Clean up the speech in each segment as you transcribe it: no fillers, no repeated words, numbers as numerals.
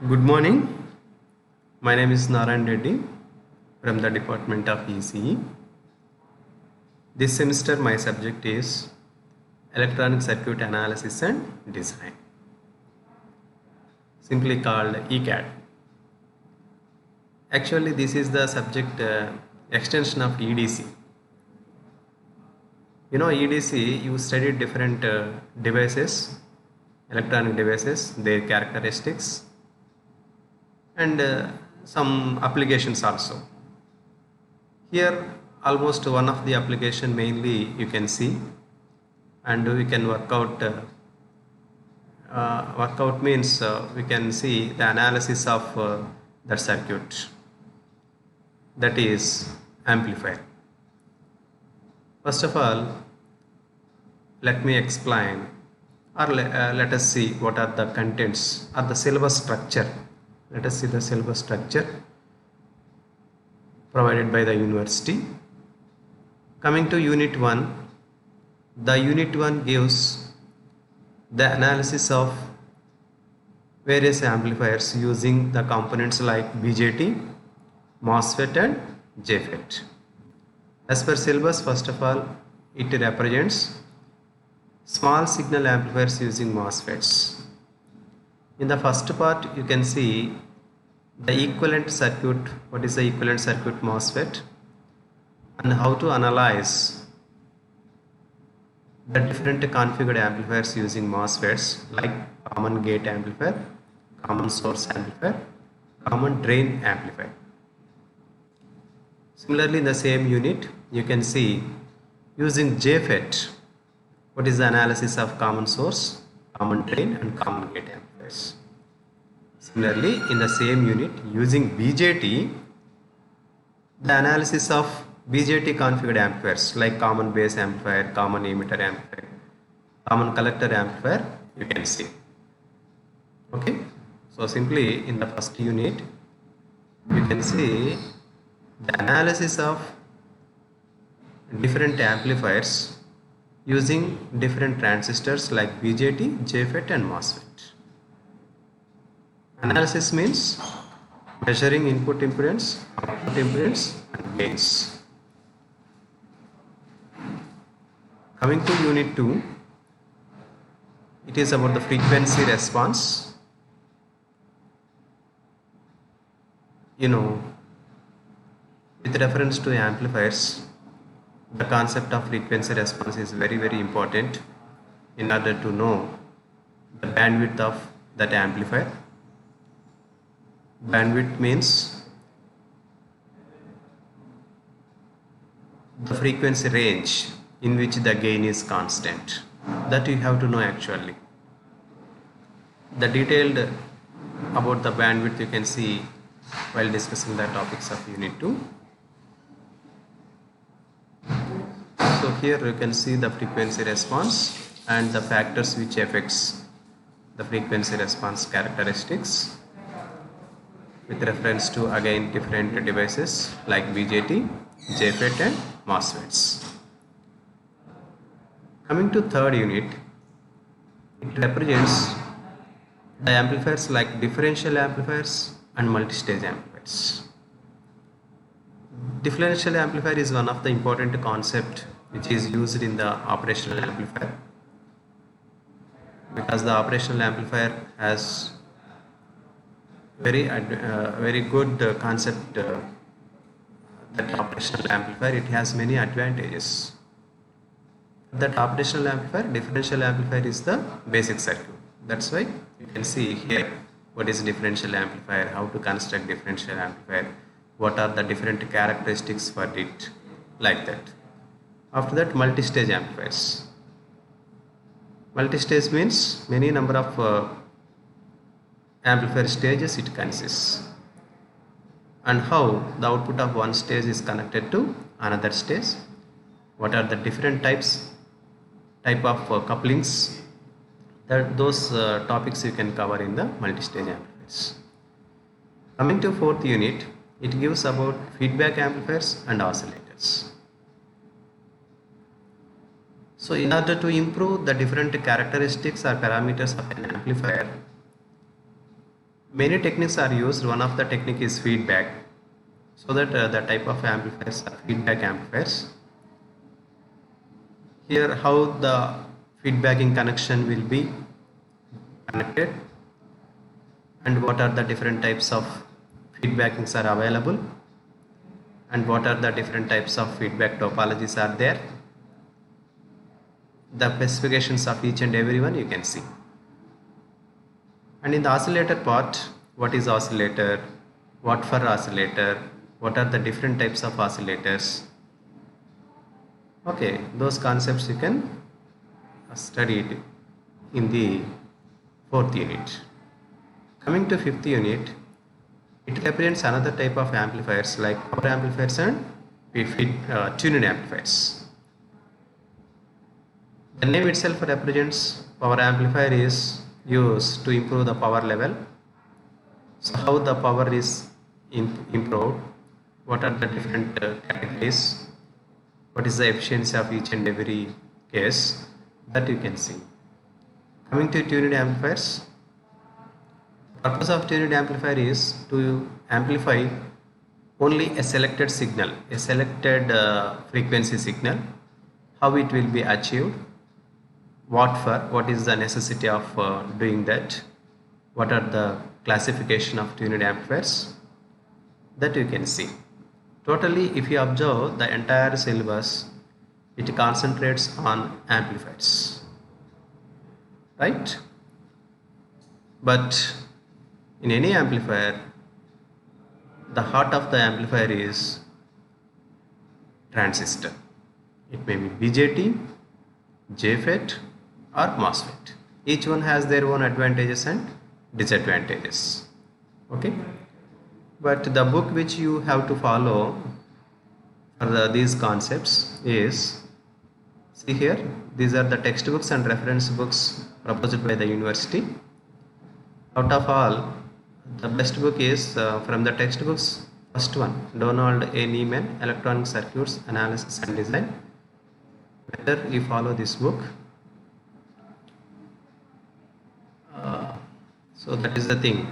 Good morning. My name is Narayan Reddy from the Department of ECE. This semester my subject is Electronic Circuit Analysis and Design, simply called ECAD. Actually, this is the subject extension of EDC. You know, EDC, you study different devices, electronic devices, their characteristics, and some applications also. Here almost one of the application mainly you can see, and we can work out means we can see the analysis of the circuit, that is amplifier. First of all, let me explain, or let us see what are the contents or the syllabus structure. Let us see the syllabus structure provided by the university. Coming to Unit 1, the Unit 1 gives the analysis of various amplifiers using the components like BJT, MOSFET and JFET. As per syllabus, first of all, it represents small signal amplifiers using MOSFETs. In the first part, you can see the equivalent circuit, what is the equivalent circuit MOSFET, and how to analyze the different configured amplifiers using MOSFETs like common gate amplifier, common source amplifier, common drain amplifier. Similarly, in the same unit, you can see using JFET, what is the analysis of common source, common drain and common gate amplifiers. Similarly, in the same unit, using BJT, the analysis of BJT configured amplifiers like common base amplifier, common emitter amplifier, common collector amplifier, you can see. Okay, so simply in the first unit, you can see the analysis of different amplifiers using different transistors like BJT, JFET and MOSFET. Analysis means measuring input impedance, output impedance and gains. Coming to Unit 2, it is about the frequency response. You know, with reference to amplifiers, the concept of frequency response is very, very important in order to know the bandwidth of that amplifier. Bandwidth means the frequency range in which the gain is constant. That you have to know actually. The detailed about the bandwidth you can see while discussing the topics of Unit 2. So here you can see the frequency response and the factors which affects the frequency response characteristics with reference to again different devices like BJT, JFET and MOSFETs. Coming to third unit, it represents the amplifiers like differential amplifiers and multi-stage amplifiers. Differential amplifier is one of the important concept which is used in the operational amplifier, because the operational amplifier has very good concept. That operational amplifier, it has many advantages. That operational amplifier, differential amplifier is the basic circuit. That's why you can see here what is differential amplifier, how to construct differential amplifier, what are the different characteristics for it, like that. After that, multi-stage amplifiers. Multi-stage means many number of amplifier stages it consists, and how the output of one stage is connected to another stage, what are the different type of couplings, those topics you can cover in the multi-stage amplifiers. Coming to fourth unit, it gives about feedback amplifiers and oscillators. So in order to improve the different characteristics or parameters of an amplifier, Many techniques are used. One of the technique is feedback, so that the type of amplifiers are feedback amplifiers. Here how the feedbacking connection will be connected, and what are the different types of feedbackings are available, and what are the different types of feedback topologies are there. The specifications of each and every one you can see. And in the oscillator part, what is oscillator, what for oscillator, what are the different types of oscillators. Okay, those concepts you can study it in the 4th unit. Coming to 5th unit, it represents another type of amplifiers like power amplifiers and tuned amplifiers. The name itself represents power amplifier is used to improve the power level. So how the power is improved, what are the different categories, what is the efficiency of each and every case, that you can see. Coming to tuned amplifiers, the purpose of tuned amplifier is to amplify only a selected signal, a selected frequency signal. How it will be achieved, what is the necessity of doing that, what are the classification of tuned amplifiers, that you can see. Totally, if you observe the entire syllabus, it concentrates on amplifiers, right? But in any amplifier, the heart of the amplifier is transistor. It may be BJT, JFET or MOSFET. Each one has their own advantages and disadvantages. Okay, but the book which you have to follow for these concepts is, see here, these are the textbooks and reference books proposed by the university. Out of all, the best book is from the textbooks, first one, Donald A. Neiman, Electronic Circuits Analysis and Design. Whether you follow this book, so that is the thing.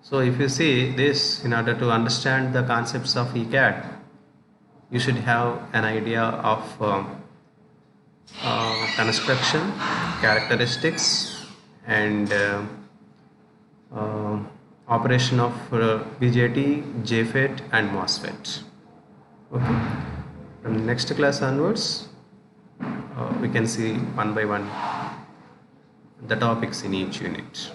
So if you see this, in order to understand the concepts of ECAD, you should have an idea of construction, characteristics, and operation of BJT, JFET and MOSFET. Okay, from the next class onwards, we can see one by one the topics in each unit.